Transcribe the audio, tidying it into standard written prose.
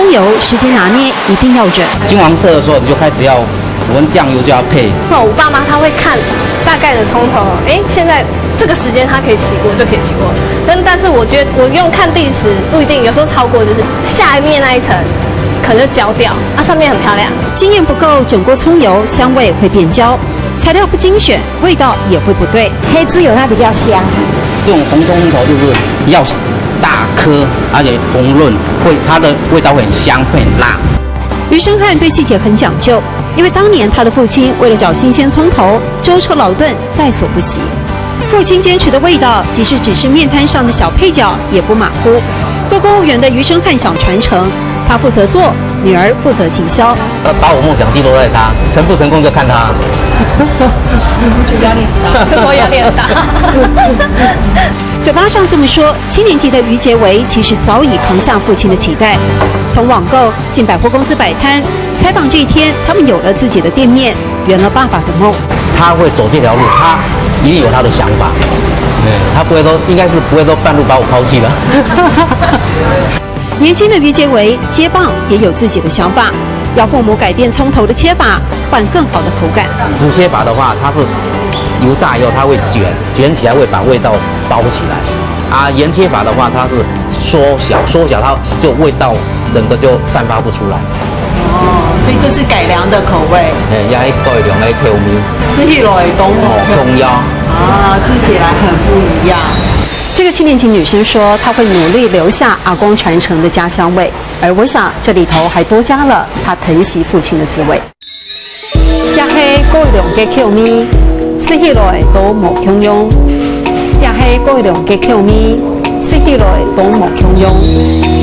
葱油时间拿捏一定要准。金黄色的时候，你就开始要闻酱油就要配。我爸妈他会看大概的葱头，现在这个时间它可以起锅就可以起锅，但是我觉得我用看历史不一定，有时候超过就是下面那一层可能就焦掉，上面很漂亮。经验不够，整锅葱油香味会变焦，材料不精选，味道也会不对。黑猪油它比较香，这种红葱头就是要大颗，而且红润，它的味道会很香，会很辣。余生汉对细节很讲究，因为当年他的父亲为了找新鲜葱头，舟车劳顿在所不惜。父亲坚持的味道，即使只是面摊上的小配角也不马虎。做公务员的余生汉想传承，他负责做，女儿负责行销。把我梦想寄托在他，成不成功就看他。就压力很大，这时候压力很大。嘴巴上这么说，7年级的余杰维其实早已扛下父亲的期待。从网购进百货公司摆摊，采访这一天，他们有了自己的店面，圆了爸爸的梦。他会走这条路，他一定有他的想法。他应该是不会都半路把我抛弃了。年轻的余杰维接棒也有自己的想法，要父母改变葱头的切法，换更好的口感。直切法的话，它是油炸以后它会卷起来，会把味道包起来。盐切法的话，它是缩小，它就味道整个就散发不出来。所以这是改良的口味。也是改良的调味。吃起来都中药吃起来很不一样。这个7年级女生说，她会努力留下阿公传承的家乡味，而我想这里头还多加了她疼惜父亲的滋味。也是过量的口味，吃起来都无香香。也是过量的口味，吃起来都无香香。